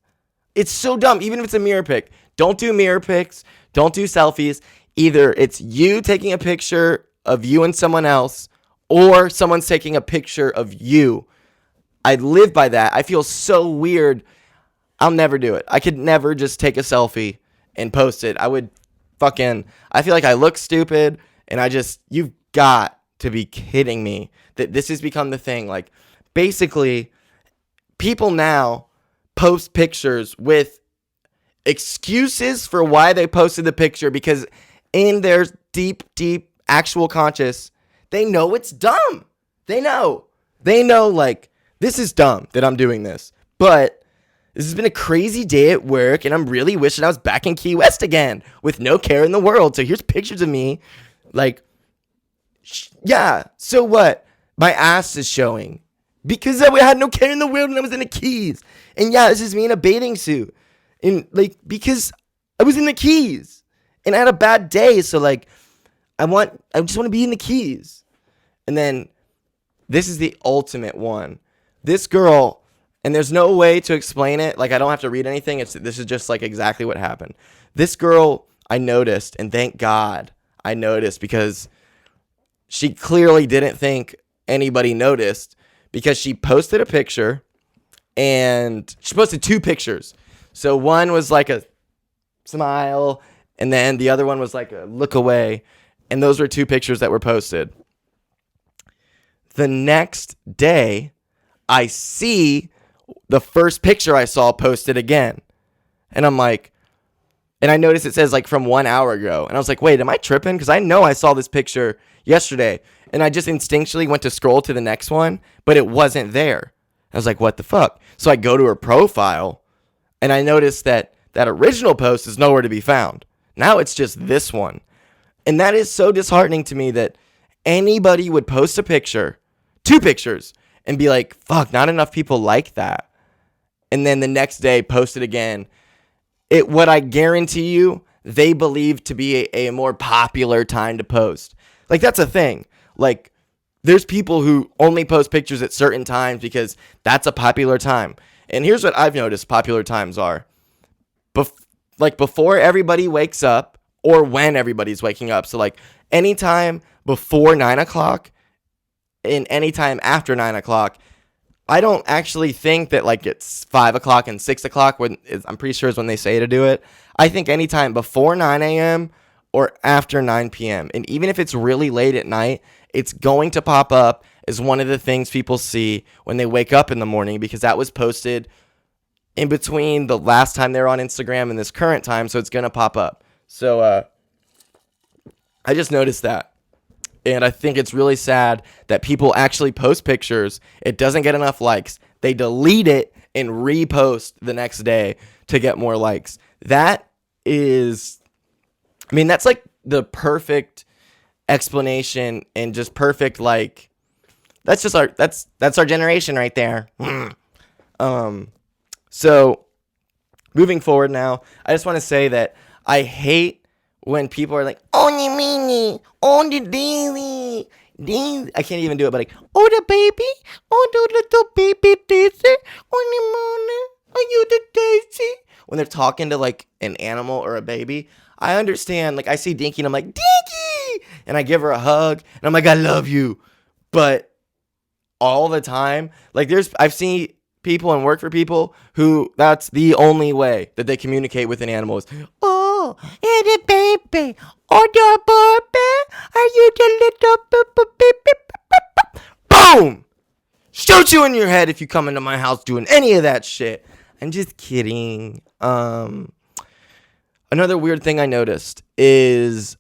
S1: It's so dumb. Even if it's a mirror pic, don't do mirror pics. Don't do selfies. Either it's you taking a picture of you and someone else, or someone's taking a picture of you. I live by that. I feel so weird. I'll never do it. I could never just take a selfie and post it. I feel like I look stupid, and you've got to be kidding me that this has become the thing. Like, basically, people now post pictures with excuses for why they posted the picture because in their deep actual conscious, they know it's dumb. They know like, this is dumb that I'm doing this, but this has been a crazy day at work and I'm really wishing I was back in Key West again with no care in the world. So here's pictures of me. Like, yeah, so what? My ass is showing because I had no care in the world and I was in the Keys. And yeah, this is me in a bathing suit. And like, because I was in the Keys and I had a bad day. So like, I just want to be in the Keys. And then this is the ultimate one. This girl, and there's no way to explain it. Like, I don't have to read anything. This is just like exactly what happened. This girl, I noticed, and thank God I noticed, because she clearly didn't think anybody noticed, because she posted a picture, and she posted 2 pictures. So one was like a smile, and then the other one was like a look away. And those were 2 pictures that were posted. The next day, I see the first picture I saw posted again. And I'm like, And I noticed it says like from 1 hour ago. And I was like, wait, am I tripping? Because I know I saw this picture yesterday. And I just instinctually went to scroll to the next one, but it wasn't there. I was like, what the fuck? So I go to her profile and I noticed that that original post is nowhere to be found. Now it's just this one. And that is so disheartening to me that anybody would post a picture, 2 pictures, and be like, fuck, not enough people like that. And then the next day post it again. What I guarantee you, they believe to be a more popular time to post. Like, that's a thing. Like, there's people who only post pictures at certain times because that's a popular time. And here's what I've noticed popular times are. Like, before everybody wakes up or when everybody's waking up. So, like, anytime before 9 o'clock and anytime after 9 o'clock, I don't actually think that, like, it's 5 o'clock and 6 o'clock, I'm pretty sure is when they say to do it. I think anytime before 9 a.m. or after 9 p.m. And even if it's really late at night, it's going to pop up as one of the things people see when they wake up in the morning, because that was posted in between the last time they were on Instagram and this current time, so it's going to pop up. So I just noticed that. And I think it's really sad that people actually post pictures. It doesn't get enough likes. They delete it and repost the next day to get more likes. That's like the perfect explanation and just perfect, like, that's our generation right there. So moving forward now, I just want to say that I hate when people are like, only mini, only daily. I can't even do it, but like, oh, the baby, oh, the little baby daisy, only morning, are you the daisy? When they're talking to like an animal or a baby, I understand. Like, I see Dinky and I'm like, Dinky! And I give her a hug and I'm like, I love you. But all the time, like, I've seen people and work for people who that's the only way that they communicate with an animal is, oh, you're the baby, oh, the baby, are you the little baby? Boom! Shoot you in your head if you come into my house doing any of that shit. I'm just kidding. Another weird thing I noticed is,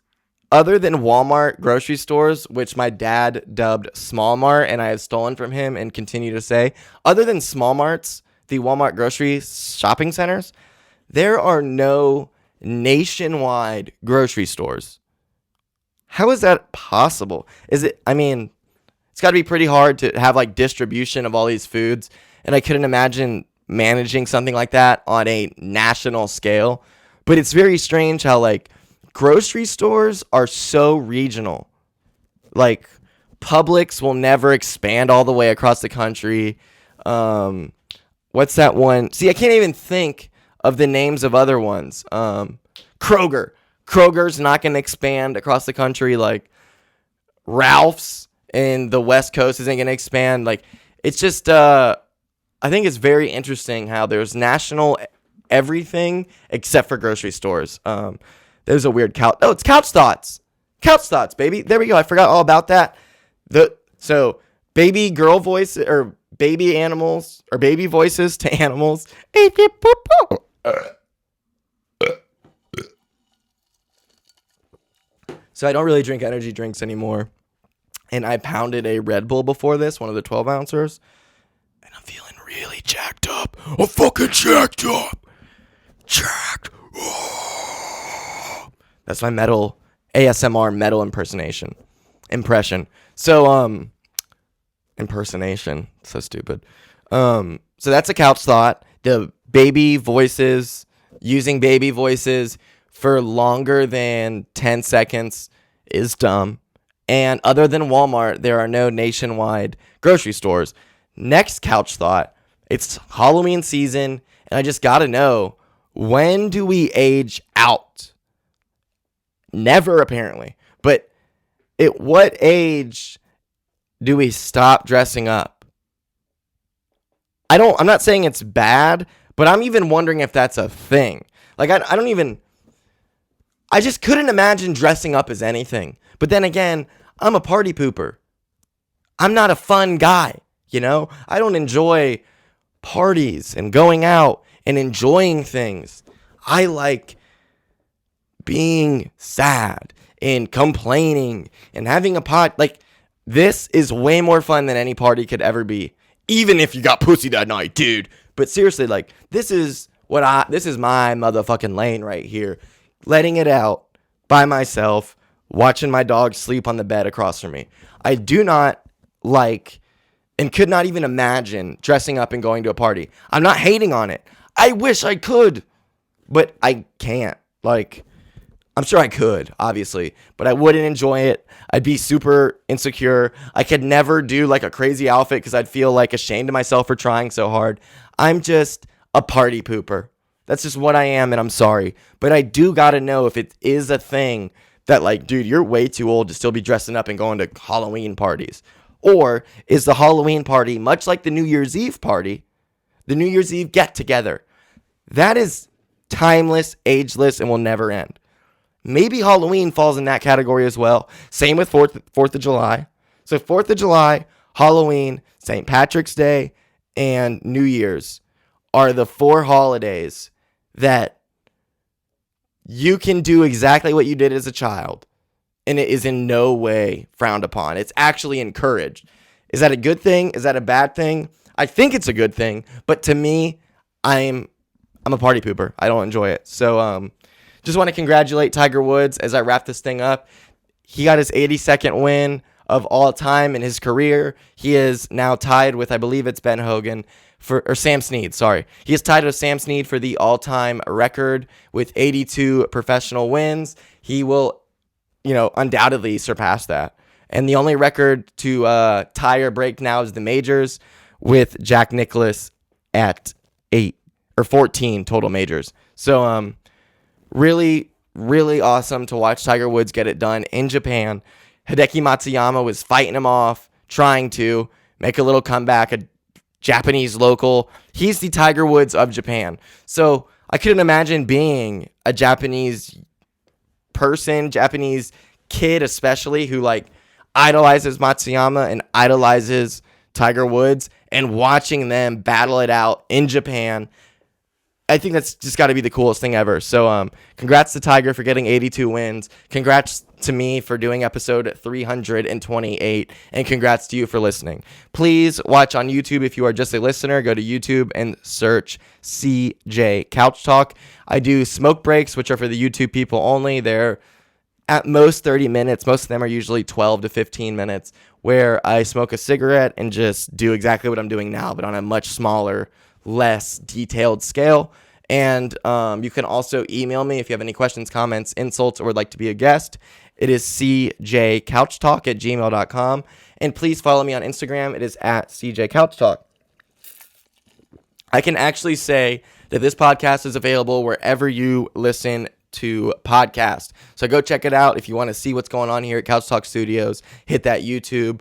S1: other than Walmart grocery stores, which my dad dubbed Small Mart and I have stolen from him and continue to say, other than Small Marts, the Walmart grocery shopping centers, there are no nationwide grocery stores. How is that possible? It's got to be pretty hard to have like distribution of all these foods. And I couldn't imagine managing something like that on a national scale. But it's very strange how, like, grocery stores are so regional. Like, Publix will never expand all the way across the country. What's that one? See, I can't even think of the names of other ones. Kroger. Kroger's not going to expand across the country. Like, Ralph's in the West Coast isn't going to expand. Like, it's just, I think it's very interesting how there's national everything except for grocery stores. There's a weird couch. Oh, it's Couch Thoughts. Couch Thoughts, baby. There we go. I forgot all about that. So baby girl voice or baby animals or baby voices to animals. So I don't really drink energy drinks anymore. And I pounded a Red Bull before this, one of the 12 ouncers. And I'm feeling really jacked up. I'm fucking jacked up. Jacked. That's my metal ASMR metal impression. So impersonation. So stupid. So that's a couch thought. The baby voices, using baby voices for longer than 10 seconds is dumb. And other than Walmart, there are no nationwide grocery stores. Next couch thought. It's Halloween season, and I just gotta know, when do we age out? Never, apparently. But at what age do we stop dressing up? I'm not saying it's bad, but I'm even wondering if that's a thing. Like, I just couldn't imagine dressing up as anything. But then again, I'm a party pooper. I'm not a fun guy, you know? I don't enjoy parties and going out and enjoying things. I like being sad and complaining and having a pot. Like, this is way more fun than any party could ever be. Even if you got pussy that night, dude. But seriously, like, this is my motherfucking lane right here. Letting it out by myself, watching my dog sleep on the bed across from me. I do not like and could not even imagine dressing up and going to a party. I'm not hating on it. I wish I could, but I can't. Like, I'm sure I could, obviously, but I wouldn't enjoy it. I'd be super insecure. I could never do like a crazy outfit because I'd feel like ashamed of myself for trying so hard. I'm just a party pooper. That's just what I am, and I'm sorry. But I do gotta know if it is a thing that, like, dude, you're way too old to still be dressing up and going to Halloween parties. Or is the Halloween party, much like the New Year's Eve party, the New Year's Eve get-together, that is timeless, ageless, and will never end. Maybe Halloween falls in that category as well. Same with 4th of July. So 4th of July, Halloween, St. Patrick's Day, and New Year's are the 4 holidays that you can do exactly what you did as a child, and it is in no way frowned upon. It's actually encouraged. Is that a good thing? Is that a bad thing? I think it's a good thing, but to me, I'm a party pooper. I don't enjoy it. So just want to congratulate Tiger Woods as I wrap this thing up. He got his 82nd win of all time in his career. He is now tied with, I believe it's Ben Hogan, or Sam Snead, sorry. He is tied with Sam Snead for the all-time record with 82 professional wins. He will, undoubtedly surpass that. And the only record to tie or break now is the majors, with Jack Nicklaus at 8 or 14 total majors. So really, really awesome to watch Tiger Woods get it done in Japan. Hideki Matsuyama was fighting him off, trying to make a little comeback, a Japanese local. He's the Tiger Woods of Japan. So I couldn't imagine being a Japanese person, Japanese kid especially, who like idolizes Matsuyama and idolizes Tiger Woods, and watching them battle it out in Japan. I think that's just got to be the coolest thing ever. So congrats to Tiger for getting 82 wins. Congrats to me for doing episode 328. And congrats to you for listening. Please watch on YouTube if you are just a listener. Go to YouTube and search CJ Couch Talk. I do smoke breaks, which are for the YouTube people only. They're at most 30 minutes. Most of them are usually 12 to 15 minutes, where I smoke a cigarette and just do exactly what I'm doing now, but on a much smaller, less detailed scale. And you can also email me if you have any questions, comments, insults, or would like to be a guest. It is cjcouchtalk@gmail.com. And please follow me on Instagram. It is at cjcouchtalk. I can actually say that this podcast is available wherever you listen to podcasts. So go check it out if you want to see what's going on here at Couch Talk Studios. Hit that YouTube.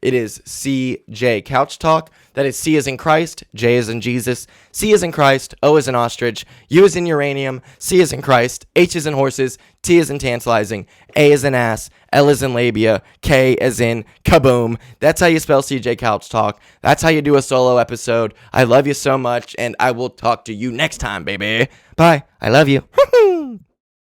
S1: It is CJ Couch Talk. That is C as in Christ, J as in Jesus, C as in Christ, O as in ostrich, U as in uranium, C as in Christ, H as in horses, T as in tantalizing, A as in ass, L as in labia, K as in kaboom. That's how you spell CJ Couch Talk. That's how you do a solo episode. I love you so much, and I will talk to you next time, baby. Bye. I love you.